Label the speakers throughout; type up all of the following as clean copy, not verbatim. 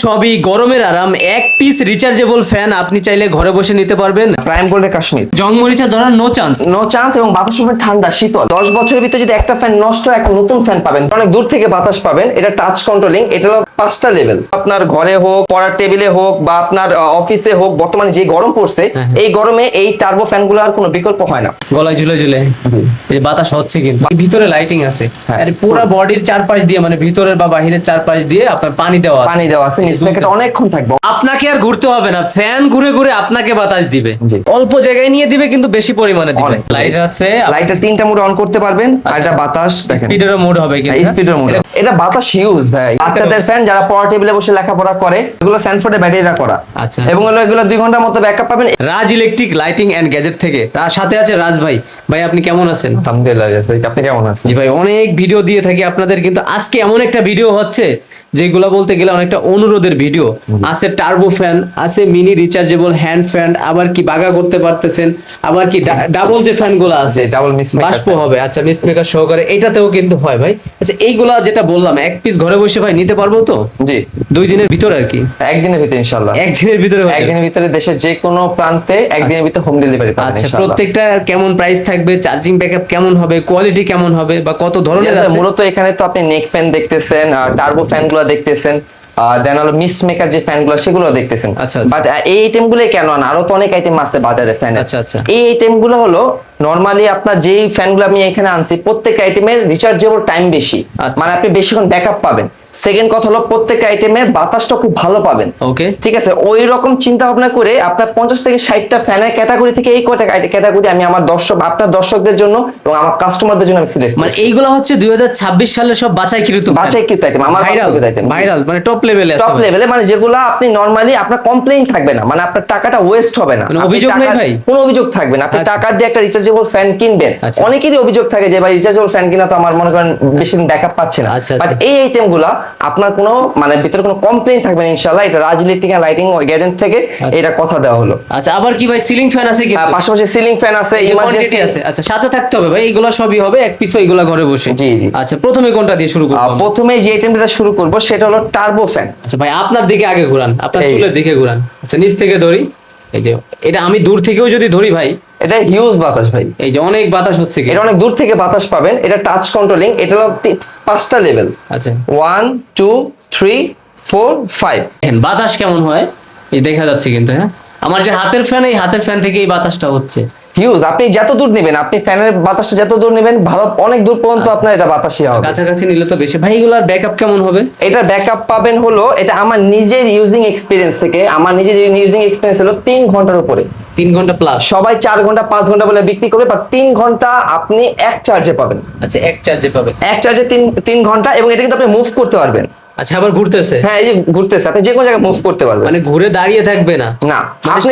Speaker 1: সবই গরমের আরাম, এক পিস রিচার্জেবল ফ্যান আপনি চাইলে ঘরে বসে নিতে পারবেন।
Speaker 2: প্রাইম গোল্ডের কাশ্মীর,
Speaker 1: জং মরিচা ধরার নো চান্স।
Speaker 2: No chance. এবং বাতাস পাবেন ঠান্ডা শীতল। 10 বছরের ভিতরে যদি একটা ফ্যান নষ্ট হয়, একটা নতুন ফ্যান পাবেন। অনেক দূর থেকে বাতাস পাবেন। এটা টাচ কন্ট্রোলিং। এটা হলো 5টা লেভেল। আপনার ঘরে হোক, পড়ার টেবিলে হোক, বা আপনার অফিসে হোক, বর্তমানে যে গরম পড়ছে এই গরমে এই টার্বো ফ্যানগুলো আর কোনো বিকল্প হয় না।
Speaker 1: গলায় ঝুলে ঝুলে এই বাতাস হচ্ছে, কিন্তু ভিতরে লাইটিং আছে। আর পুরো বডির চারপাশ দিয়ে, মানে ভিতরের বা বাহিরের চারপাশ দিয়ে আপনার পানি দেওয়া আছে।
Speaker 2: নিচ প্যাকেট অনেকক্ষণ থাকবে।
Speaker 1: আপনাকে আর ঘুরতে হবে না, ফ্যান ঘুরে ঘুরে আপনাকে বাতাস দিবে।
Speaker 2: জি।
Speaker 1: অল্প জায়গায় নিয়ে দিবে, কিন্তু বেশি পরিমাণে দিবে। লাইট আছে,
Speaker 2: লাইটটা 3টা মোড অন করতে পারবেন। আর এটা বাতাস দেখেন,
Speaker 1: স্পিডের মোড হবে, কিন্তু
Speaker 2: স্পিডের মোড। এটা বাতাস হিউজ ভাই। বাচ্চাদের ফ্যান, যারা পড়া টেবিলে বসে লেখাপড়া করে, এগুলো স্যানফোর্ডের ব্যাটারি দা করা।
Speaker 1: আচ্ছা।
Speaker 2: এবং এগুলো 2 ঘন্টার মতো ব্যাকআপ পাবেন।
Speaker 1: রাজ ইলেকট্রিক লাইটিং এন্ড গ্যাজেট থেকে সাথে আছে রাজ ভাই। ভাই আপনি কেমন আছেন?
Speaker 2: আলহামদুলিল্লাহ। আপনি কেমন আছেন?
Speaker 1: জি ভাই, অনেক ভিডিও দিয়ে থাকি আপনাদের, কিন্তু আজকে এমন একটা ভিডিও হচ্ছে যেগুলা বলতে গেলে অনেকটা অনুরোধের ভিডিও। আছে টার্বো ফ্যান, আছে মিনি রিচার্জেবল হ্যান্ড ফ্যান, আবার কি বাগা করতে পারতেছেন, আবার কি ডাবল যে ফ্যান গুলো আছে,
Speaker 2: ডাবল মিস
Speaker 1: বাষ্প হবে। আচ্ছা, মিস মেকার সহকারে এটাতেও কিন্তু হয় ভাই। আচ্ছা, এইগুলা যেটা বললাম, এক পিস ঘরে বসে ভাই নিতে পারবো তো?
Speaker 2: জি,
Speaker 1: 2 দিনের ভিতরে আর কি।
Speaker 2: একদিনের ভিতরে ইনশাআল্লাহ।
Speaker 1: একদিনের ভিতরে হয়ে যাবে।
Speaker 2: একদিনের ভিতরে দেশের যে কোনো প্রান্তে একদিনের ভিতরে হোম ডেলিভারি পাবেন
Speaker 1: আচ্ছা,
Speaker 2: ইনশাআল্লাহ।
Speaker 1: প্রত্যেকটা কেমন প্রাইস থাকবে, চার্জিং ব্যাকআপ কেমন হবে, কোয়ালিটি কেমন হবে, বা কত ধরনের আছে?
Speaker 2: মূলত এখানে তো আপনি নেক ফ্যান দেখতেছেন, টার্বো ফ্যানগুলো দেখতেছেন, দেন হলো মিস্ট মেকার যে ফ্যানগুলো সেগুলো দেখতেছেন।
Speaker 1: আচ্ছা।
Speaker 2: বাট এই আইটেমগুলো কেন না, আরো তো অনেক আইটেম আছে বাজারে ফ্যানের।
Speaker 1: আচ্ছা।
Speaker 2: এই আইটেমগুলো হলো নরমালি আপনার যেই ফ্যানগুলো আমি এখানে আনছি, প্রত্যেক আইটেমের রিচার্জেবল টাইম বেশি। মানে আপনি বেশিক্ষণ ব্যাকআপ পাবেন। সেকেন্ড কথা হলো প্রত্যেক আইটেমের বাতাসটা খুব ভালো পাবেন।
Speaker 1: ওকে,
Speaker 2: ঠিক আছে। ওই রকম চিন্তা ভাবনা করে আপনার 50 থেকে 60টা ফ্যানের ক্যাটাগরি থেকে এই কয়টা ক্যাটাগরি আমি আমার আপনার দর্শকদের জন্য এবং আমার কাস্টমারদের জন্য আমি সিলেক্ট
Speaker 1: মানে এইগুলো হচ্ছে 2026 সালের সব বাছাইকৃত
Speaker 2: আইটেম। আমার
Speaker 1: ভাইরাল, মানে টপ লেভেলে আছে।
Speaker 2: টপ লেভেলে, মানে যেগুলো আপনি নরমালি আপনার কমপ্লেইন থাকবে না, মানে আপনার টাকাটা ওয়েস্ট হবে না।
Speaker 1: মানে অভিযোগ নাই ভাই,
Speaker 2: কোনো অভিযোগ থাকবে না। আপনি টাকা দিয়ে একটা রিচার্জেবল ফ্যান কিনবেন। অনেকেরই অভিযোগ থাকে যে ভাই রিচার্জেবল ফ্যান কিনা তো আমার মনে করেন বেশি দিন ব্যাকআপ পাচ্ছে না। বাট এই আইটেমগুলো আপনার কোনো মানে ভিতরে কোনো কমপ্লেইন থাকবে না ইনশাআল্লাহ। এটা রাজ ইলেকট্রিক এন্ড লাইটিং গ্যাজেট থেকে এটা কথা দেওয়া হলো।
Speaker 1: আচ্ছা, আবার কি ভাই সিলিং ফ্যান আছে কি?
Speaker 2: পাশাপাশি সিলিং ফ্যান আছে, ইমার্জেন্সি
Speaker 1: আছে। আচ্ছা, সাথে থাকতে হবে ভাই, এগুলো সবই হবে এক পিস, এগুলো ঘরে বসে।
Speaker 2: জি।
Speaker 1: আচ্ছা, প্রথমে কোনটা দিয়ে শুরু করব?
Speaker 2: প্রথমে যে আইটেমটা শুরু করব সেটা হলো টার্বো ফ্যান।
Speaker 1: আচ্ছা ভাই, আপনার দিকে আগে ঘুরান, আপনার চুলের দিকে ঘুরান। আচ্ছা, নিচ থেকে ধরি। এই যে এটা আমি দূর থেকেও যদি ধরি ভাই,
Speaker 2: এটা হিউজ বাতাস ভাই।
Speaker 1: এই যে অনেক বাতাস হচ্ছে,
Speaker 2: এটা অনেক দূর থেকে বাতাস পাবেন। এটা টাচ কন্ট্রোলিং। এটা হলো 5টা লেভেল।
Speaker 1: আচ্ছা,
Speaker 2: 1 2 3 4 5।
Speaker 1: বাতাস কেমন হয় এই দেখা যাচ্ছে কিন্তু। হ্যাঁ, আমার যে হাতের ফ্যান, এই হাতের ফ্যান থেকে এই বাতাসটা হচ্ছে
Speaker 2: হিউজ। আপনি যত দূর নেবেন, আপনি ফ্যানের বাতাসটা যত দূর নেবেন, ভালো অনেক দূর পর্যন্ত আপনার এটা বাতাসই হবে।
Speaker 1: কাছাকাছি নিলে তো বেশি। ভাই এগুলার ব্যাকআপ কেমন হবে?
Speaker 2: এটা ব্যাকআপ পাবেন হলো, এটা আমার নিজের ইউজিং এক্সপেরিয়েন্স থেকে, আমার নিজের ইউজিং এক্সপেরিয়েন্স হলো 3 ঘন্টার উপরে।
Speaker 1: 3 ঘন্টা প্লাস।
Speaker 2: সবাই 4 ঘন্টা 5 ঘন্টা বলে বিক্রি করবে, বাট 3 ঘন্টা আপনি এক চার্জে পাবেন।
Speaker 1: আচ্ছা, এক চার্জে পাবে,
Speaker 2: এক চার্জে 3 ঘন্টা। এবং এটা কিন্তু আপনি মুভ করতে পারবেন।
Speaker 1: আচ্ছা, আবার ঘুরতেছে?
Speaker 2: হ্যাঁ, এই যে ঘুরতেছে, আপনি যে কোনো জায়গায় মুভ করতে পারবেন।
Speaker 1: মানে ঘুরে দাঁড়িয়ে থাকবে না?
Speaker 2: না,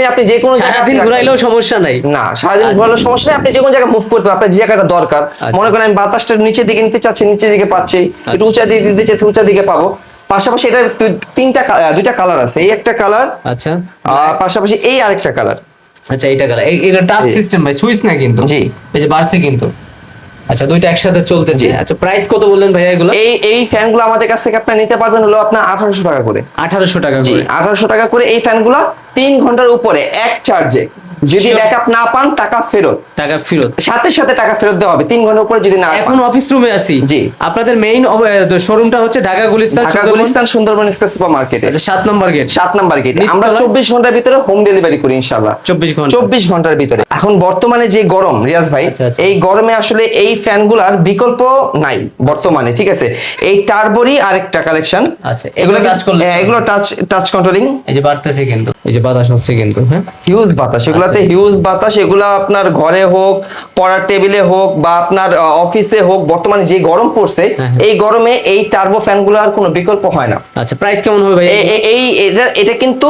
Speaker 2: আপনি যে কোনো জায়গায়
Speaker 1: সারাদিন ঘুরাইলেও সমস্যা নাই।
Speaker 2: না, সারাদিন ঘোরানোর সমস্যা নেই। আপনি যে কোনো জায়গায় মুভ করতে পারবেন, আপনার যে জায়গাটা দরকার। মনে করেন আমি বাতাসটা নিচের দিকে নিতে চাচ্ছি, নিচের দিকে পাচ্ছি, একটু উঁচা দিকে দিতে চাচ্ছি, উঁচা দিকে পাবো। পাশাপাশি এটা 2টা কালার আছে। এই একটা কালার,
Speaker 1: আচ্ছা,
Speaker 2: পাশাপাশি এই আরেকটা কালার।
Speaker 1: আচ্ছা, এইটা কালার। এটা টাচ সিস্টেম ভাই, সুইচ না কিন্তু।
Speaker 2: জি,
Speaker 1: এই যে বাড়ছে কিন্তু। আচ্ছা, দুইটা একসাথে চলতেছে। আচ্ছা, প্রাইস কত বললেন ভাই এগুলো?
Speaker 2: এই ফ্যানগুলো আমাদের কাছ থেকে আপনি নিতে পারবেন হলো আপনার 1800 টাকা করে।
Speaker 1: 1800 টাকা করে?
Speaker 2: 1800 টাকা করে। এই ফ্যানগুলো 3 ঘন্টার উপরে এক চার্জে। যদি ব্যাকআপ না পান, টাকা ফেরত। সাথে সাথে টাকা ফেরত দেওয়া হবে 3 ঘন্টার উপরে যদি না।
Speaker 1: এখন অফিস রুমে আছি।
Speaker 2: জি।
Speaker 1: আপনাদের মেইন শোরুমটা হচ্ছে Dhaka Gulistan
Speaker 2: Sundarban square super market.
Speaker 1: আচ্ছা, 7 নম্বর গেট।
Speaker 2: 7 number gate. আমরা 24 ঘন্টার ভিতরে হোম ডেলিভারি করি ইনশাআল্লাহ। 24 ঘন্টার ভিতরে। এখন বর্তমানে যে গরম রিয়াজ ভাই, এই গরমে আসলে এই ফ্যানগুলার বিকল্প নাই বর্তমানে। ঠিক আছে। এই টার্বোরই আরেকটা কালেকশন।
Speaker 1: আচ্ছা, এগুলো টাচ করলে?
Speaker 2: এগুলো টাচ কন্ট্রোলিং।
Speaker 1: এই যে বাড়তেছে কিন্তু, এই যে বাতাস হচ্ছে কিন্তু। হ্যাঁ,
Speaker 2: হিউজ বাতাস এগুলাতে, হিউজ বাতাস। এগুলো আপনার ঘরে হোক, পড়ার টেবিলে হোক, বা আপনার অফিসে হোক, বর্তমানে যে গরম পড়ছে এই গরমে এই টার্বো ফ্যানগুলো আর কোনো বিকল্প হয় না।
Speaker 1: আচ্ছা, প্রাইস কেমন হবে ভাই?
Speaker 2: এটা কিন্তু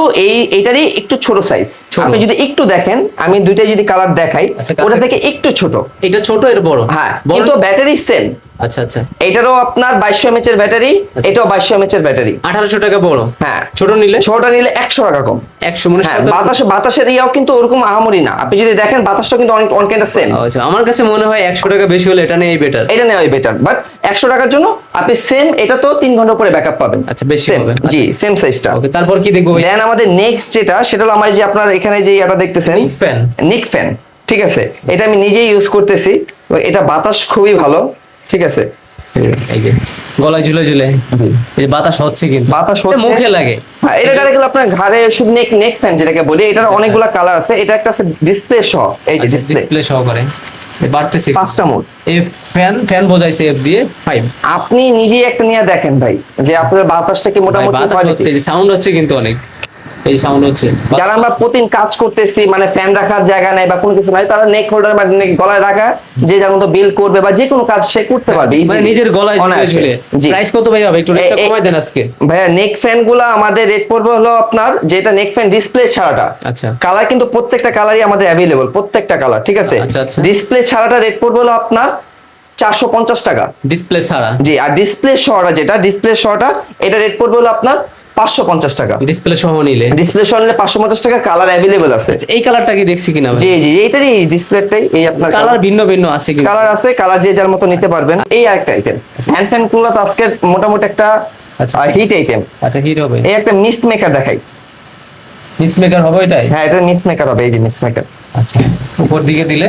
Speaker 2: এটারই একটু ছোট সাইজ। আপনি যদি একটু দেখেন, আমি দুইটা যদি কালার দেখাই, ওটা থেকে একটু ছোট।
Speaker 1: এটা ছোট, এর বড়।
Speaker 2: হ্যাঁ, কিন্তু ব্যাটারি সেম।
Speaker 1: আচ্ছা আচ্ছা,
Speaker 2: এটারও আপনার 2200 mAh এর ব্যাটারি, এটাও 2200 mAh এর ব্যাটারি।
Speaker 1: 1800 টাকা বড়,
Speaker 2: হ্যাঁ।
Speaker 1: ছোট নিলে
Speaker 2: ছোটটা নিলে 100 টাকা কম।
Speaker 1: 100 মানে
Speaker 2: হ্যাঁ, বাতাসের ইয়াও কিন্তু ওরকম আহামরি না, আপনি যদি দেখেন বাতাসটা কিন্তু অনেক অনেকটা সেম।
Speaker 1: আচ্ছা, আমার কাছে মনে হয় 100 টাকা বেশি হলে এটা নেই বেটার।
Speaker 2: এটা নেওয়াই বেটার, বাট 100 টাকার জন্য আপনি সেম এটা তো 3 ঘন্টা পরে ব্যাকআপ পাবেন।
Speaker 1: আচ্ছা, বেশি
Speaker 2: Same,
Speaker 1: হবে।
Speaker 2: জি সেম সাইজটা।
Speaker 1: ওকে, তারপর কি দেখবো ভাই?
Speaker 2: দেন আমাদের নেক্সট যেটা, সেটা হলো আমার যে আপনার এখানে যে এটা দেখতেছেন
Speaker 1: Nick fan।
Speaker 2: নিক ফ্যান, ঠিক আছে, এটা আমি নিজেই ইউজ করতেছি, এটা বাতাস খুবই ভালো, ঠিক আছে।
Speaker 1: এই যে গলায় ঝুলে ঝুলে এই যে বাতাস হচ্ছে, কিন্তু
Speaker 2: বাতাস
Speaker 1: এটা
Speaker 2: হচ্ছে,
Speaker 1: মুখে লাগে।
Speaker 2: হ্যাঁ, এটা গেলে আপনার ঘাড়ে শুধু নেক ফ্যান যেটাকে বলি, এটার অনেকগুলা কালার আছে, এটা একটা আছে ডিসপ্লে সহ, এই যে ডিসপ্লে
Speaker 1: ডিসপ্লে সহকারে বাড়তেছে
Speaker 2: 5টা মোড।
Speaker 1: এই ফ্যান বোঝাইছে এফ দিয়ে 5।
Speaker 2: আপনি নিজেই একটা নিয়ে দেখেন ভাই, যে আপনার বাতাসটা কি মোটামুটি
Speaker 1: বাতাস হচ্ছে, সাউন্ড হচ্ছে কিন্তু অনেক, এই সাউন্ড হচ্ছে।
Speaker 2: যারা আমরা প্রতিদিন কাজ করতেছি, মানে ফ্যান রাখার জায়গা নাই বা কোনো কিছু নাই, তারা নেক হোল্ডার বা নেক গলায় রাখা, যে যার মতো বিল করবে বা যে কোনো কাজ সে করতে পারবে
Speaker 1: মানে
Speaker 2: easily,
Speaker 1: নিজের গলায় ঝুলে
Speaker 2: অনায়াসে।
Speaker 1: ঝুলে।
Speaker 2: জি।
Speaker 1: প্রাইস কত ভাই হবে? একটু রেটটা কমাই দেন আজকে।
Speaker 2: ভাইয়া নেক ফ্যান গুলা আমাদের রেট পড়বে হলো আপনার, যেটা নেক ফ্যান ডিসপ্লে ছাড়াটা,
Speaker 1: আচ্ছা।
Speaker 2: কালার কিন্তু প্রত্যেকটা কালারই আমাদের অ্যাভেলেবল, প্রত্যেকটা কালার, ঠিক আছে।
Speaker 1: আচ্ছা, আচ্ছা।
Speaker 2: ডিসপ্লে ছাড়াটা রেট পড়বে হলো আপনার 450 টাকা।
Speaker 1: ডিসপ্লে ছাড়া?
Speaker 2: জি। আর ডিসপ্লে সহটা যেটা ডিসপ্লে সহটা, এটা রেট পড়বে হলো আপনার 550 টাকা।
Speaker 1: ডিসপ্লে সহ নিলে?
Speaker 2: ডিসপ্লে সহ নিলে 550 টাকা, কালার অ্যাভেলেবল আছে।
Speaker 1: এই কালারটা কি দেখছি কিনা ভাই?
Speaker 2: জি জি, এইটারই ডিসপ্লেটাই, এই আপনার
Speaker 1: কালার ভিন্ন ভিন্ন আছে কিন্তু।
Speaker 2: কালার আছে, কালার যে যার মতো নিতে পারবেন। এই আরেকটা আইটেম, হ্যান্ড ফ্যান গুলো তো আজকে মোটামুটি একটা
Speaker 1: আচ্ছা।
Speaker 2: Hit item.
Speaker 1: আচ্ছা, হিট হবে।
Speaker 2: এই একটা মিস্ট মেকার দেখাই।
Speaker 1: মিস্ট মেকার হবে এটাই?
Speaker 2: হ্যাঁ, এটা মিস্ট মেকার হবে, এই যে মিস্ট মেকার।
Speaker 1: আচ্ছা, উপর দিকে দিলে,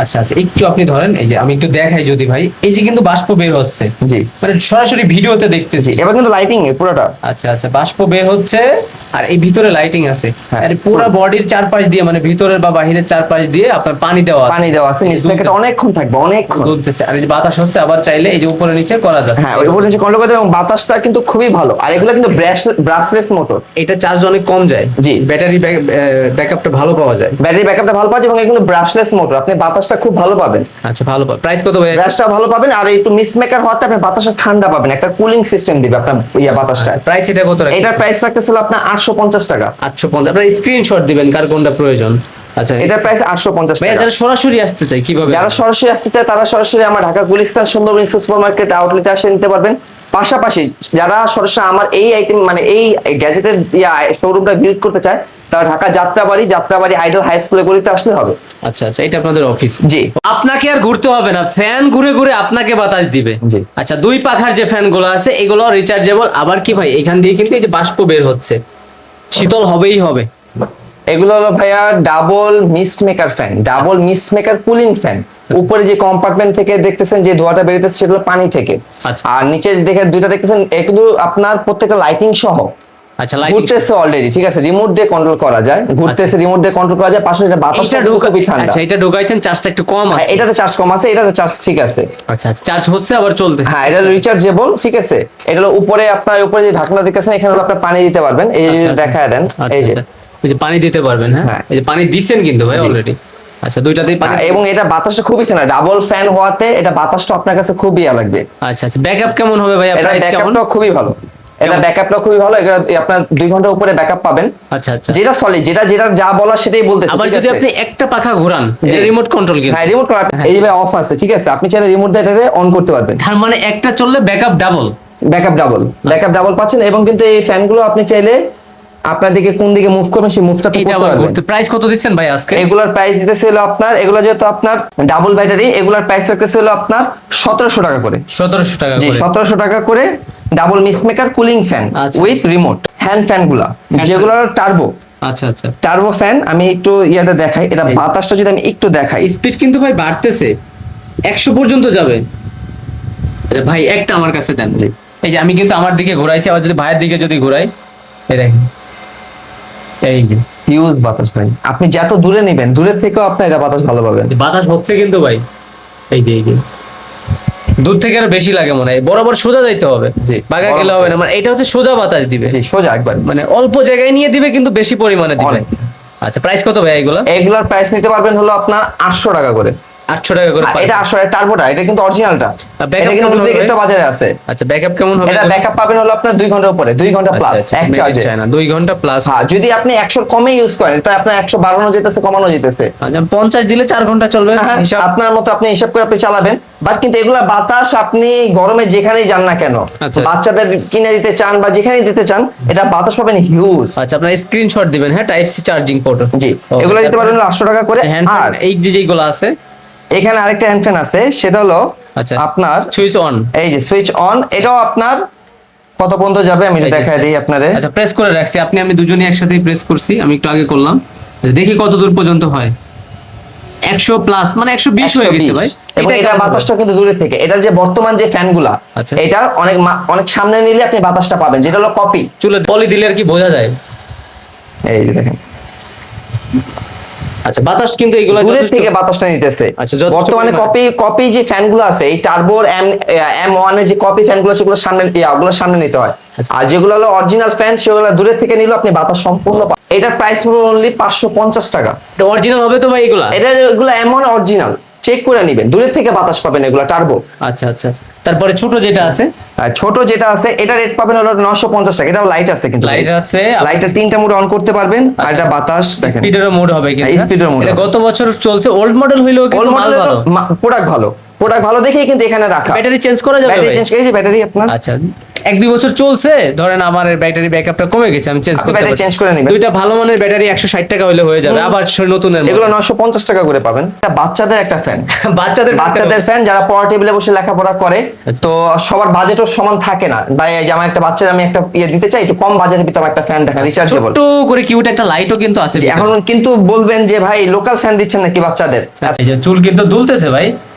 Speaker 1: আচ্ছা আচ্ছা, একটু আপনি ধরেন, এই যে আমি একটু দেখাই যদি ভাই, এই যে কিন্তু বাষ্প বের হচ্ছে,
Speaker 2: জি
Speaker 1: মানে সরাসরি ভিডিওতে দেখতেছি।
Speaker 2: এবার কিন্তু লাইটিং এর পুরোটা।
Speaker 1: আচ্ছা আচ্ছা, বাষ্প বের হচ্ছে আর এই ভিতরে লাইটিং আছে,
Speaker 2: হ্যাঁ।
Speaker 1: আর পুরো বডির চারপাশ দিয়ে, মানে ভিতরের বা বাহিরের চারপাশ দিয়ে আপনার পানি দেওয়া আছে।
Speaker 2: পানি দেওয়া আছে, মিস্ট মেকারটা অনেকক্ষণ থাকবে, অনেকক্ষণ
Speaker 1: দুলতেছে, আর এই যে বাতাস হচ্ছে, আবার চাইলে এই যে উপরে নিচে করা যাচ্ছে।
Speaker 2: হ্যাঁ, ওই উপরে নিচে কন্ট্রোল করতে, এবং বাতাসটা কিন্তু খুবই ভালো। আর এগুলো কিন্তু ব্রাশলেস মোটর।
Speaker 1: এটা চার্জ অনেক কম যায়।
Speaker 2: জি।
Speaker 1: ব্যাটারি ব্যাকআপটা ভালো পাওয়া যায়।
Speaker 2: ব্যাটারি ব্যাকআপটা ভালো পাচ্ছে, এবং এটা কিন্তু ব্রাশলেস মোটর, আপনি বাতাসটা খুব ভালো পাবেন।
Speaker 1: আচ্ছা, ভালো প্রাইস কত ভাই?
Speaker 2: ব্রাশটা ভালো পাবেন, আর একটু মিস্ট মেকার হওয়াতে আপনি বাতাসটা ঠান্ডা পাবেন, একটা কুলিং সিস্টেম দিবে আপনার বাতাসটা।
Speaker 1: প্রাইস এটা কত রাখছেন?
Speaker 2: এটার প্রাইস রাখতেছিল আপনার 850 টাকা।
Speaker 1: 850। আপনার স্ক্রিনশট দিবেন কার কোনটা প্রয়োজন। আচ্ছা,
Speaker 2: এটার প্রাইস 850
Speaker 1: ভাই
Speaker 2: টাকা।
Speaker 1: যারা সরাসরি আসতে চায় কিভাবে?
Speaker 2: যারা সরাসরি আসতে চায়, তারা সরাসরি আমার ঢাকা গুলিস্তান সুন্দরবন সুপার মার্কেট আউটলেটে আসে নিতে পারবেন। পাশাপাশি যারা সরাসরি আমার এই আইটেম, মানে এই গ্যাজেটের শোরুমটা ভিজিট করতে চায়, তারা ঢাকা যাত্রাবাড়ি আইডল হাই স্কুলে গলিতে আসলে হবে।
Speaker 1: আচ্ছা আচ্ছা, এটা আপনাদের অফিস?
Speaker 2: জি।
Speaker 1: আপনাকে আর ঘুরতে হবে না, ফ্যান ঘুরে ঘুরে আপনাকে বাতাস দিবে।
Speaker 2: জি।
Speaker 1: আচ্ছা, 2 পাখার যে ফ্যান গুলো আছে এগুলো রিচার্জেবল, আবার কি ভাই এখান দিয়ে কিন্তু এই যে বাষ্প বের হচ্ছে, শীতল হবেই হবে।
Speaker 2: এগুলো হলো ভাইয়া double mist maker fan, double mist maker cooling fan. উপরে যে কম্পার্টমেন্ট থেকে দেখতেছেন যে ধোঁয়াটা বেরোতেছে, সেগুলো পানি থেকে।
Speaker 1: আচ্ছা।
Speaker 2: আর নিচে দেখে দুইটা দেখতেছেন, কিন্তু আপনার প্রত্যেকটা লাইটিং সহ
Speaker 1: আচ্ছা, লাইটিং
Speaker 2: ঘুরতেছে অলরেডি, ঠিক আছে, রিমোট দিয়ে কন্ট্রোল করা যায়, ঘুরতেছে রিমোট দিয়ে কন্ট্রোল করা যায়। পাশাপাশি এটা বাতাসটা খুবই ঠান্ডা।
Speaker 1: আচ্ছা, এটা ঢোকাইছেন, চার্জটা একটু কম
Speaker 2: হ্যাঁ,
Speaker 1: আছে।
Speaker 2: এটাতে চার্জ কম আছে, এটাতে চার্জ ঠিক আছে।
Speaker 1: আচ্ছা, চার্জ হচ্ছে আবার চলতেছে।
Speaker 2: হ্যাঁ, এটা রিচার্জেবল, ঠিক আছে। এটা হলো উপরে, আপনার উপরে যে ঢাকনা দেখতেছেন, এখানে হলো আপনার পানি দিতে পারবেন, এই যে দেখায় দেন, এই যে
Speaker 1: এই যে পানি দিতে পারবেন। হ্যাঁ, এই যে পানি দিছেন কিন্তু ভাই অলরেডি। আচ্ছা, দুইটাতেই পানি।
Speaker 2: এবং এটা বাতাসটা খুবই ঠান্ডা, ডাবল ফ্যান হওয়াতে এটা বাতাসটা আপনার কাছে খুবই লাগবে।
Speaker 1: আচ্ছা আচ্ছা, ব্যাকআপ কেমন হবে ভাই?
Speaker 2: এটা
Speaker 1: প্রাইস কেমন?
Speaker 2: ব্যাকআপটা খুবই ভালো, এটা ব্যাকআপটা খুবই ভালো। এটা আপনার 2 ঘন্টা উপরে ব্যাকআপ পাবেন।
Speaker 1: আচ্ছা আচ্ছা,
Speaker 2: যেটা সলিড, যেটা যা বলা সেটাই বলতেছে।
Speaker 1: আবার যদি আপনি একটা পাখা ঘোরান, এটা রিমোট কন্ট্রোল কিন্তু।
Speaker 2: হ্যাঁ, রিমোট এই যে অফ আছে, ঠিক আছে, আপনি চাইলে রিমোট দিয়ে এটাকে অন করতে পারবেন।
Speaker 1: তার মানে একটা চললে ব্যাকআপ ডাবল।
Speaker 2: ব্যাকআপ ডাবল পাচ্ছেন। এবং কিন্তু এই ফ্যানগুলো আপনি চাইলে আপনার দিকে কোন দিকে মুভ করবেন, সেই মুভটা আপনি
Speaker 1: এটা
Speaker 2: করতে
Speaker 1: আবার
Speaker 2: পারবেন।
Speaker 1: করতে প্রাইস কত দিচ্ছেন ভাই আজকে?
Speaker 2: এগুলার প্রাইস দিতেছিল আপনার, এগুলা যেহেতু আপনার ডাবল ব্যাটারি, এগুলার প্রাইস রাখতেছিল আপনার 1700 টাকা করে।
Speaker 1: 1700 টাকা
Speaker 2: জি,
Speaker 1: করে।
Speaker 2: 1700 টাকা করে double mist maker cooling fan
Speaker 1: আচ্ছা।
Speaker 2: উইথ রিমোট হ্যান্ড ফ্যান গুলা, যেগুলো টার্বো।
Speaker 1: আচ্ছা আচ্ছা,
Speaker 2: টার্বো ফ্যান আমি একটু ইয়াতে দেখাই, এটা বাতাসটা যদি আমি একটু দেখাই,
Speaker 1: স্পিড কিন্তু ভাই বাড়তেছে, 100 পর্যন্ত যাবে। আচ্ছা ভাই, একটা আমার কাছে দেন। এই যে আমি কিন্তু আমার দিকে ঘোরাইছি, আবার যদি ভাইয়ের দিকে যদি ঘোরাই, এই দেখেন, এই যে
Speaker 2: হিউজ বাতাস ভাই। আপনি যত দূরে নেবেন, দূরের থেকেও আপনি এটা বাতাস ভালো পাবেন।
Speaker 1: বাতাস হচ্ছে কিন্তু ভাই, এই যে দূর থেকে আরো বেশি লাগে মনে হয়। বরাবর সোজা যাইতে হবে,
Speaker 2: জি,
Speaker 1: বাগা গেলে হবে না। মানে এটা হচ্ছে সোজা বাতাস দিবে।
Speaker 2: জি, সোজা একবার,
Speaker 1: মানে অল্প জায়গায় নিয়ে দিবে কিন্তু বেশি পরিমাণে দিবে।
Speaker 2: অনেক।
Speaker 1: আচ্ছা, প্রাইস কত ভাই এগুলো?
Speaker 2: এগুলার প্রাইস নিতে পারবেন হলো আপনার 800 টাকা করে।
Speaker 1: 800 টাকা করে
Speaker 2: এটা 800 টাকা টার্বোটা, এটা কিন্তু অরিজিনালটা, এটা কিন্তু ডুপ্লিকেটটা বাজারে আছে।
Speaker 1: আচ্ছা ব্যাকআপ কেমন হবে?
Speaker 2: এটা ব্যাকআপ পাবেন হলো আপনার 2 ঘন্টার উপরে, 2 ঘন্টা প্লাস এক চার্জে।
Speaker 1: চায়না 2 ঘন্টা প্লাস।
Speaker 2: হ্যাঁ, যদি আপনি 100 কমে ইউজ করেন তাই আপনার 100 বাড়ানো যেতেছে, কমানো যেতেছে।
Speaker 1: আচ্ছা 50 দিলে 4 ঘন্টা চলবে হিসাব।
Speaker 2: আপনার মতো আপনি হিসাব করে আপনি চালাবেন। বাট কিন্তু এগুলা বাতাস আপনি গরমে যেখানেই যান না কেন,
Speaker 1: আচ্ছা।
Speaker 2: বাচ্চাদের কিনে দিতে চান বা যেখানেই দিতে চান, এটা বাতাস পাবেন হিউজ।
Speaker 1: আচ্ছা আপনার স্ক্রিনশট দিবেন, হ্যাঁ, টাইপ সি চার্জিং পোর্ট।
Speaker 2: জি, এগুলা দিতে পারবেন 800 টাকা করে। আর
Speaker 1: এই যেগুলো আছে
Speaker 2: এখানে আরেকটা হ্যান্ড ফ্যান আছে, সেটা হলো
Speaker 1: আচ্ছা
Speaker 2: আপনার
Speaker 1: সুইচ অন।
Speaker 2: এই যে সুইচ অন, এটাও আপনার কত পর্যন্ত যাবে আমি একটু দেখাই দিই আপনারে।
Speaker 1: আচ্ছা প্রেস করে রাখছি, আমি দুজনেই একসাথেই প্রেস করছি, আমি একটু আগে করলাম, দেখি কত দূর পর্যন্ত হয়। 100 প্লাস মানে 120 হয়ে গেছে ভাই।
Speaker 2: এবং এটা বাতাসটা কিন্তু দূরে থেকে, এটার যে বর্তমান যে ফ্যানগুলা,
Speaker 1: আচ্ছা।
Speaker 2: এটা অনেক সামনে নিলে আপনি বাতাসটা পাবেন, যেটা হলো কপি।
Speaker 1: চুলে পলি দিলে আর কি বোঝা যায়।
Speaker 2: এই যে দেখেন,
Speaker 1: আচ্ছা বাতাস কিন্তু এইগুলা
Speaker 2: দূরে
Speaker 1: যথেষ্ট-
Speaker 2: থেকে বাতাসটা নিতেছে।
Speaker 1: আচ্ছা, যথেষ্ট
Speaker 2: বর্তমানে
Speaker 1: পরিমাণে-
Speaker 2: কপি যে ফ্যানগুলো আছে, এই টার্বোর M1 এর যে কপি ফ্যানগুলো, সেগুলো সামনে ওগুলো সামনে নিতে হয়। আর যেগুলো হলো অরিজিনাল ফ্যান, সেগুলো দূরে থেকে নিলে আপনি বাতাস সম্পূর্ণ এটার প্রাইস হলো অনলি 550 টাকা।
Speaker 1: এটা অরিজিনাল হবে তো ভাই এগুলা?
Speaker 2: এগুলো M1 অরিজিনাল, চেক করে নেবেন, দূরে থেকে বাতাস পাবেন এগুলো টার্বো।
Speaker 1: আচ্ছা আচ্ছা, তারপরে ছোট যেটা আছে,
Speaker 2: আর ছোট যেটা আছে, এটা রেট পাবেন হলো 950 টাকা। এটাও লাইট আছে, কিন্তু
Speaker 1: লাইট আছে,
Speaker 2: লাইটের 3টা মোড অন করতে পারবেন। আর এটা বাতাস দেখেন,
Speaker 1: স্পিডের মোড হবে কিন্তু,
Speaker 2: হ্যাঁ, স্পিডের মোড
Speaker 1: এটা
Speaker 2: হবে।
Speaker 1: গত বছর চলছে, ওল্ড মডেল হইলেও
Speaker 2: ওল্ড
Speaker 1: কিন্তু মাল
Speaker 2: মডেল
Speaker 1: ভালো।
Speaker 2: প্রোডাক্ট ভালো দেখেই কিন্তু এখানে রাখা।
Speaker 1: ব্যাটারি চেঞ্জ করা যাবে
Speaker 2: ব্যাটারি
Speaker 1: ভাই?
Speaker 2: চেঞ্জ, এই যে ব্যাটারি আপনার,
Speaker 1: আচ্ছা 1-2 বছর চলছে, ধরেন আমার ব্যাটারি ব্যাকআপটা কমে গেছে, আমি চেঞ্জ করতে
Speaker 2: ব্যাটারি
Speaker 1: পারি।
Speaker 2: চেঞ্জ করে নেবেন।
Speaker 1: দুইটা ভালো মানের ব্যাটারি 160 টাকা হলে হয়ে যাবে, আবার নতুনের মতো।
Speaker 2: এগুলো 950 টাকা করে পাবেন। এটা বাচ্চাদের একটা ফ্যান,
Speaker 1: বাচ্চাদের
Speaker 2: ফ্যান যারা পড়া টেবিলে বসে লেখাপড়া করে,
Speaker 1: আচ্ছা।
Speaker 2: তো সবার বাজেটও সমান থাকে না। ভাই এই যে আমার একটা বাচ্চার আমি একটা দিতে চাই, একটু কম বাজেটের ভিতরে আমার একটা ফ্যান দেখা, রিচার্জেবল।
Speaker 1: ছোট করে কিউট একটা লাইটও কিন্তু আছে ভিতরে।
Speaker 2: এখন কিন্তু বলবেন যে ভাই লোকাল ফ্যান দিচ্ছেন নাকি বাচ্চাদের।
Speaker 1: আচ্ছা, এই যে চুল কিন্তু দুলতেছে ভাই,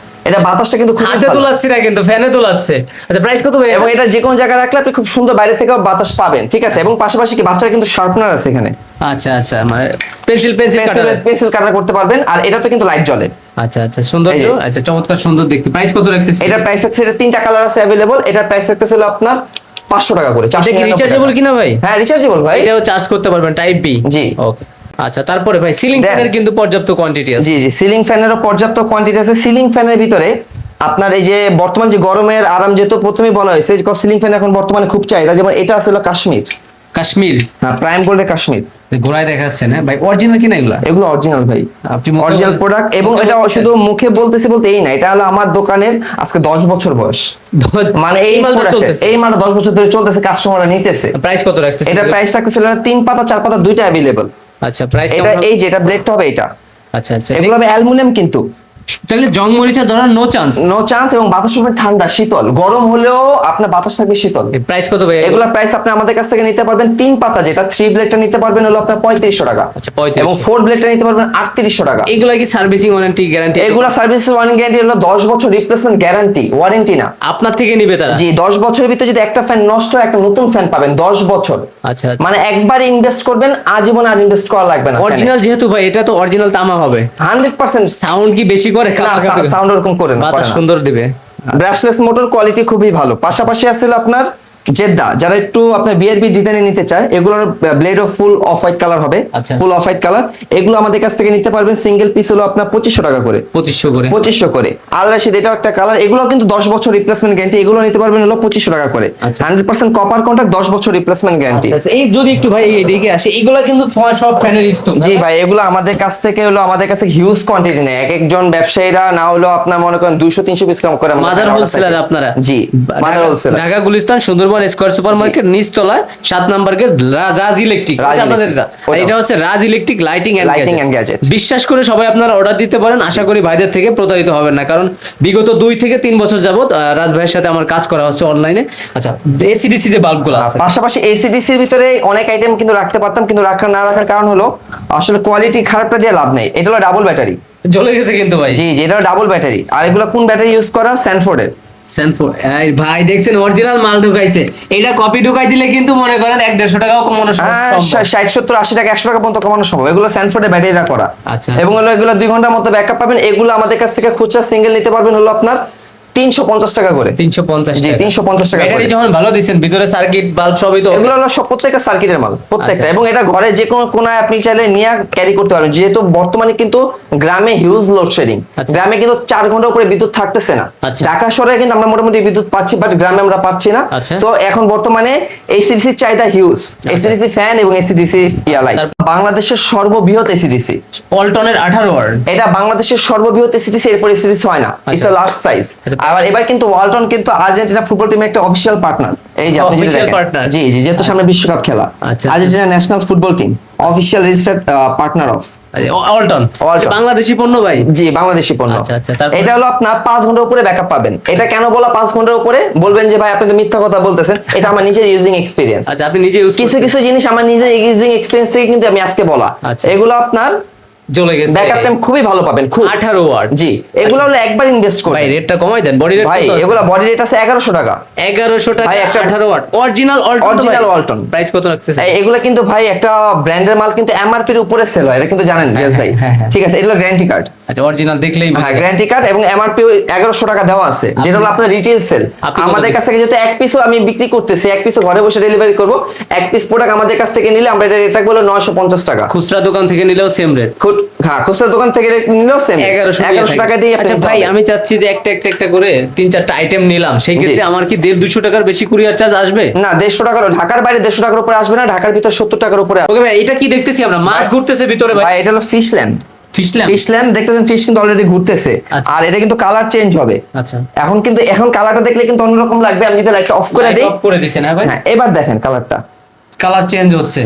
Speaker 2: এটা বাতাসটা কিন্তু খুব
Speaker 1: হাতে তোলাচ্ছি না কিন্তু ফ্যানে তোলাচ্ছে। আচ্ছা প্রাইস কত ভাই?
Speaker 2: এবং এটা যে কোনো জায়গায় রাখলে আপনি খুব সুন্দর বাইরে থেকেও বাতাস পাবেন, ঠিক আছে। এবং পাশাপাশি কি বাচ্চারা কিন্তু শার্পনার আছে এখানে,
Speaker 1: আচ্ছা আচ্ছা, মানে পেন্সিল
Speaker 2: পেন্সিল কাটার করতে পারবেন। আর এটা তো কিন্তু লাইট জ্বলে।
Speaker 1: আচ্ছা আচ্ছা, সুন্দর,
Speaker 2: এই যে।
Speaker 1: আচ্ছা চমৎকার সুন্দর দেখতে। প্রাইস কত রাখতেছে?
Speaker 2: এটার প্রাইস হচ্ছে, এটা 3টা কালার আছে अवेलेबल। এটার প্রাইস রাখতেছিল আপনার 500 টাকা করে।
Speaker 1: এটা কি রিচার্জেবল কিনা ভাই?
Speaker 2: হ্যাঁ রিচার্জেবল ভাই।
Speaker 1: এটাও চার্জ করতে পারবেন, টাইপ বি।
Speaker 2: জি।
Speaker 1: ওকে। আচ্ছা তারপরে ভাই সিলিং
Speaker 2: দেন।
Speaker 1: ফ্যানের কিন্তু পর্যাপ্ত কোয়ান্টিটি আছে।
Speaker 2: জি জি, সিলিং ফ্যানেরও পর্যাপ্ত কোয়ান্টিটি আছে। সিলিং ফ্যানের ভিতরে আপনার এই যে বর্তমান যে গরমের আরাম, যেহেতু প্রথমেই বলা হয়েছে যে সিলিং ফ্যান এখন বর্তমানে খুব চাহিদা, যেমন এটা আছে হলো কাশ্মীর,
Speaker 1: কাশ্মীর,
Speaker 2: হ্যাঁ প্রাইম গোল্ডের কাশ্মীর।
Speaker 1: ঘোড়ায় দেখাচ্ছেন, হ্যাঁ ভাই অরিজিনাল কিনা এগুলা?
Speaker 2: এগুলো অরিজিনাল ভাই,
Speaker 1: আপনি মুখে
Speaker 2: অরিজিনাল
Speaker 1: বলেন।
Speaker 2: প্রোডাক্ট। এবং
Speaker 1: মুখে
Speaker 2: এটা
Speaker 1: বলছেন?
Speaker 2: শুধু মুখে বলতেছি বলতে এই না, এটা হলো আমার দোকানের আজকে 10 বছর বয়স। মানে এই
Speaker 1: মালটা
Speaker 2: product-এর,
Speaker 1: চলতেছে।
Speaker 2: এই মালটা 10 বছর ধরে চলতেছে, কাস্টমাররা নিতেছে।
Speaker 1: প্রাইস কত রাখতেছে?
Speaker 2: এটা প্রাইস রাখতেছিল 3 পাতা 4 পাতা দুইটা अवेलेबल।
Speaker 1: আচ্ছা প্রাইস
Speaker 2: এটা এই যে এটা ব্লেডটা হবে এটা,
Speaker 1: আচ্ছা আচ্ছা,
Speaker 2: এগুলো হবে অ্যালুমিনিয়াম কিন্তু।
Speaker 1: তাহলে জং মরিচা ধরার নো চান্স।
Speaker 2: No chance. এবং বাতাস পাবেন ঠান্ডা শীতল, গরম হলেও আপনার বাতাস থাকবে শীতল।
Speaker 1: প্রাইস কত ভাই?
Speaker 2: এগুলোর প্রাইস আপনি আমাদের কাছ থেকে নিতে পারবেন 3 পাতা যেটা 3 ব্লেডটা নিতে পারবেন হলো আপনার 3500 টাকা।
Speaker 1: আচ্ছা 3500।
Speaker 2: এবং 4 ব্লেডটা নিতে পারবেন 3800 টাকা।
Speaker 1: এগুলা কি সার্ভিসিং ওয়ারেন্টি গ্যারান্টি?
Speaker 2: এগুলা সার্ভিস ওয়ারেন্টি গ্যারান্টি হলো 10 বছর, রিপ্লেসমেন্ট গ্যারান্টি, ওয়ারেন্টি না।
Speaker 1: আপনার থেকে নিবে তারা?
Speaker 2: জি, 10 বছরের ভিতরে যদি একটা ফ্যান নষ্ট হয়, একটা নতুন ফ্যান পাবেন 10 বছর।
Speaker 1: আচ্ছা আচ্ছা,
Speaker 2: মানে একবার ইনভেস্ট করবেন, আজীবন আর ইনভেস্ট করা লাগবে না।
Speaker 1: অরিজিনাল যেহেতু ভাই, এটা তো অরিজিনাল তামা হবে।
Speaker 2: 100%
Speaker 1: সাউন্ড কি বেশি করে?
Speaker 2: সাউন্ড ওরকম করে না,
Speaker 1: বাতাস সুন্দর দিবে।
Speaker 2: ব্রাশলেস মোটর কোয়ালিটি খুবই ভালো। পাশাপাশি আসলে আপনার জেদ্দা, যারা একটু আপনার বিআরবি ডিজাইনে নিতে চায়, এগুলোর blade of full off white colour হবে,
Speaker 1: আচ্ছা।
Speaker 2: Full off white colour. এগুলো আমাদের কাছ থেকে নিতে পারবেন, সিঙ্গেল পিস হলো আপনার 2500 টাকা করে।
Speaker 1: 2500 করে।
Speaker 2: 2500 করে। আর রাশিদ এটাও একটা কালার, এগুলো কিন্তু 10 বছর রিপ্লেসমেন্ট গ্যারান্টি। এগুলো নিতে পারবেন হলো 2500 টাকা করে।
Speaker 1: আচ্ছা।
Speaker 2: 100% কপার কন্টাক্ট, 10 বছর রিপ্লেসমেন্ট গ্যারান্টি।
Speaker 1: আচ্ছা, এই যদি একটু ভাই এইদিকে আসে, এগুলা কিন্তু সব ফ্যানের স্তূপ।
Speaker 2: জি ভাই, এগুলো আমাদের কাছ থেকে হলো, আমাদের কাছে হিউজ কোয়ান্টিটি নেই। এক একজন ব্যবসায়ীরা না হলো আপনার মনে করেন 200-300 পিস কম করে।
Speaker 1: মাদার হোলসেলার আপনারা?
Speaker 2: জি, mother wholesaler.
Speaker 1: Dhaka Gulistan Sundarban square super market নিচতলায় 7 নম্বর গেট, রাজ ইলেকট্রিক। এটা হচ্ছে Raj electric lighting and gadget. বিশ্বাস করে সবাই আপনারা অর্ডার দিতে পারেন। আশা করি ভাইদের থেকে প্রতারিত হবেন না, কারণ বিগত 2 থেকে 3 বছর যাবত রাজ ভাইয়ের সাথে আমার কাজ করা হচ্ছে অনলাইনে। আচ্ছা এসিডিসি যে বাল্বগুলো আছে,
Speaker 2: পাশাপাশি এসিডিসির ভিতরে অনেক আইটেম কিন্তু রাখতে পারতাম, কিন্তু না রাখার কারণ হলো আসলে কোয়ালিটি খারাপটা দিয়ে লাভ নেই। এটা হলো ডাবল ব্যাটারি,
Speaker 1: জ্বলে গেছে কিন্তু ভাই।
Speaker 2: জি জি, এটা ডাবল ব্যাটারি। আর এগুলো কোন ব্যাটারি ইউজ করা? স্যানফোর্ডের।
Speaker 1: এই ভাই দেখছেন অরিজিনাল মাল ঢুকাইছে। এটা কপি ঢুকাই দিলে কিন্তু মনে করেন 1-150 টাকাও কমানো সম্ভব।
Speaker 2: 60-70-80 টাকা, 100 টাকা পর্যন্ত কমানো সম্ভব। এগুলো স্যানফোর্ডের ব্যাটারি দা করা।
Speaker 1: আচ্ছা।
Speaker 2: এবং হলো এগুলো 2 ঘন্টার মতো ব্যাকআপ পাবেন। এগুলো আমাদের কাছ থেকে খুচরা সিঙ্গেল নিতে পারবেন হলো আপনার 350 টাকা করে।
Speaker 1: 350
Speaker 2: জি,
Speaker 1: টাকা
Speaker 2: 350 টাকা করে।
Speaker 1: ব্যাটারি যখন ভালো দিবেন, ভিতরে সার্কিট বাল্ব সবই তো
Speaker 2: এগুলো হলো সব প্রত্যেকটা সার্কিটের মাল, প্রত্যেকটা।
Speaker 1: আচ্ছা।
Speaker 2: এবং এটা ঘরে যে কোনো কোনায় আপনি চাইলে নিয়ে ক্যারি করতে পারবেন, যেহেতু বর্তমানে কিন্তু গ্রামে হিউজ লোডশেডিং।
Speaker 1: আচ্ছা।
Speaker 2: গ্রামে কিন্তু 4 ঘন্টা উপরে বিদ্যুৎ থাকতেছে না।
Speaker 1: আচ্ছা।
Speaker 2: ঢাকা শহরে কিন্তু আমরা মোটামুটি বিদ্যুৎ পাচ্ছি, বাট গ্রামে আমরা পাচ্ছি না।
Speaker 1: আচ্ছা।
Speaker 2: তো এখন বর্তমানে এসিডিসির চাহিদা হিউজ। এসিডিসি ফ্যান এবং এসিডিসি লাইট, বাংলাদেশের সর্ববৃহৎ এসিডিসি।
Speaker 1: ওয়ালটনের 18 ওয়াট।
Speaker 2: এটা বাংলাদেশের সর্ববৃহৎ এসিডিসি, এরপর এসিডিসি হয় না, ইটস আ লার্জ সাইজ। আবার এবার কিন্তু ওয়ালটন কিন্তু আর্জেন্টিনা ফুটবল টিমের একটা অফিশিয়াল পার্টনার। এই যে আপনি যদি
Speaker 1: Official
Speaker 2: দেখেন,
Speaker 1: partner।
Speaker 2: জি জি, যেহেতু সামনে বিশ্বকাপ খেলা,
Speaker 1: আচ্ছা।
Speaker 2: Argentina national football team official registered partner of
Speaker 1: Walton
Speaker 2: Walton.
Speaker 1: Bangladeshi পণ্য ভাই।
Speaker 2: জি, বাংলাদেশি পণ্য।
Speaker 1: আচ্ছা, আচ্ছা, তারপরে?
Speaker 2: এটা হলো আপনার 5 ঘন্টার উপরে ব্যাকআপ পাবেন। এটা কেন বলা 5 ঘন্টার উপরে? বলবেন যে ভাই আপনি তো মিথ্যা কথা বলতেছেন, এটা আমার নিজের ইউজিং এক্সপেরিয়েন্স।
Speaker 1: আচ্ছা, আপনি নিজে ইউজ
Speaker 2: কিছু কিছু জিনিস আমার নিজের ইউজিং এক্সপেরিয়েন্স থেকে কিন্তু আমি আজকে বলা।
Speaker 1: আচ্ছা।
Speaker 2: এগুলো আপনার
Speaker 1: জ্বলে গেছে।
Speaker 2: ব্যাকআপ টাইম খুবই ভালো পাবেন, খুব।
Speaker 1: 18 ওয়াট।
Speaker 2: জি, এগুলো হলো একবার ইনভেস্ট
Speaker 1: ভাই
Speaker 2: করবেন।
Speaker 1: রেটটা কমাই দেন, বডি রেট
Speaker 2: ভাই এগুলো বডি রেট আছে 1100 টাকা।
Speaker 1: 1100 টাকা।
Speaker 2: ভাই, একটা
Speaker 1: 18 watt original
Speaker 2: Original Walton।
Speaker 1: Price কত রাখতেছেন?
Speaker 2: এগুলো কিন্তু ভাই একটা ব্র্যান্ডের মাল কিন্তু এমআরপি এর উপরে সেল হয়, এটা কিন্তু জানেন রিয়াজ ভাই।
Speaker 1: হ্যাঁ, হ্যাঁ।
Speaker 2: ঠিক আছে, এগুলো গ্যারান্টি কার্ড।
Speaker 1: আচ্ছা, অরিজিনাল দেখলেই
Speaker 2: হ্যাঁ, গ্যারান্টি কার্ড এবং এমআরপি 1100 টাকা দেওয়া আছে, যেটা হলো আপনার রিটেল সেল।
Speaker 1: আপনি কত
Speaker 2: আমাদের কাছ থেকে যেহেতু এক পিসও আমি বিক্রি করতেছি, এক পিসও ঘরে বসে ডেলিভারি করব, এক পিস প্রোডাক্ট আমাদের কাছ থেকে নিলে আমরা এটা রেট রাখবো 950 টাকা।
Speaker 1: খুচরা দোকান থেকে নিলেও সেম রেট।
Speaker 2: হ্যাঁ, খুচরা দোকান থেকে নিলেও সেম
Speaker 1: 1100
Speaker 2: টাকা দিয়ে।
Speaker 1: আচ্ছা ভাই, আমি চাচ্ছি যে একটা করে 3-4টা আইটেম নিলাম, সেই ক্ষেত্রে আমার কি 150-200 টাকার বেশি কুরিয়ার চার্জ আসবে?
Speaker 2: না, 150 টাকার, ঢাকার বাইরে 150 টাকার উপরে আসবে না, ঢাকার ভিতর 70 টাকার উপরে আসবে।
Speaker 1: ওকে ভাই, এটা কি দেখতেছি আমরা? মাছ ঘুরতেছে ভিতরে ভাই।
Speaker 2: ভাই এটা হলো fish lamp.
Speaker 1: Fish lamp.
Speaker 2: Fish lamp দেখতেছেন, ফিশ কিন্তু অলরেডি ঘুরতেছে।
Speaker 1: আচ্ছা।
Speaker 2: আর এটা কিন্তু কালার চেঞ্জ হবে।
Speaker 1: আচ্ছা,
Speaker 2: এখন কালারটা দেখলে কিন্তু অন্যরকম লাগবে। আমি যদি লাইটটা অফ করে
Speaker 1: লাইট
Speaker 2: দেই,
Speaker 1: অফ করে দিছেন? হ্যাঁ ভাই,
Speaker 2: হ্যাঁ, এবার দেখেন কালারটা।
Speaker 1: কালার চেঞ্জ হচ্ছে।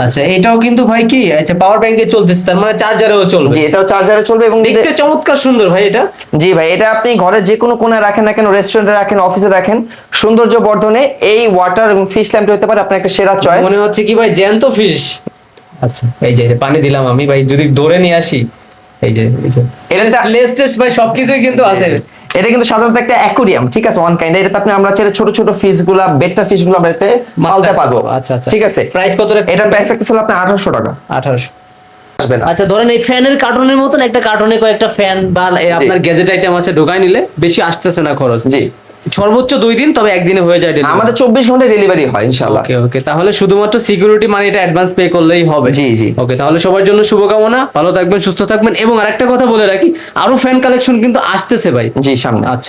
Speaker 1: আচ্ছা, এটাও কিন্তু ভাই কি, আচ্ছা পাওয়ার ব্যাংক দিয়ে চলতেছে, তার মানে চার্জারেও চলবে।
Speaker 2: জি, এটাও চার্জারে চলবে এবং
Speaker 1: দেখতে চমৎকার সুন্দর ভাই এটা।
Speaker 2: জি ভাই, এটা আপনি ঘরে যে কোনো কোণায় রাখেন না কেন, রেস্টুরেন্টে রাখেন, অফিসে রাখেন, সৌন্দর্য বর্ধনে এই ওয়াটার এবং ফিশ ল্যাম্পটা হতে পারে আপনার একটা সেরা চয়েস।
Speaker 1: মনে হচ্ছে কি ভাই জ্যান্ত ফিশ। আচ্ছা, এই যে পানি দিলাম আমি ভাই, যদি ধরে নিয়ে আসি, এই যে
Speaker 2: এটা
Speaker 1: লেস্টেস ভাই সবকিছুই কিন্তু আছে।
Speaker 2: এটা কিন্তু সাধারণত একটা অ্যাকুরিয়াম, ঠিক আছে, ওয়ান কাইন্ড। এটা আপনি আমরা চাইলে ছোট ছোট ফিশ গুলা, বেটা ফিশ গুলা বাড়িতে পালতে পারবো।
Speaker 1: আচ্ছা, আচ্ছা,
Speaker 2: ঠিক আছে।
Speaker 1: প্রাইস কত রাখছেন?
Speaker 2: এটা প্রাইস রাখতেছিল আপনার 1800 টাকা।
Speaker 1: 1800
Speaker 2: আসবে না।
Speaker 1: আচ্ছা, ধরেন এই ফ্যানের কার্টনের মতন একটা কার্টনে কয়েকটা ফ্যান বা আপনার গ্যাজেট আইটেম আছে, ঢোকাই নিলে বেশি আসতেছে না খরচ।
Speaker 2: জি,
Speaker 1: সর্বোচ্চ 2 দিন, তবে একদিনে হয়ে যায় ডেলিভারি।
Speaker 2: আমাদের 24 ঘন্টা ডেলিভারি হয় ইনশাআল্লাহ।
Speaker 1: ওকে ওকে, তাহলে শুধুমাত্র সিকিউরিটি মানে এটা অ্যাডভান্স পে করলেই হবে।
Speaker 2: জি জি।
Speaker 1: ওকে, তাহলে সবার জন্য শুভকামনা, ভালো থাকবেন, সুস্থ থাকবেন। এবং আরেকটা কথা বলে রাখি, আরো ফ্যান কালেকশন কিন্তু আসতেছে ভাই।
Speaker 2: জি, সামনে।
Speaker 1: আচ্ছা।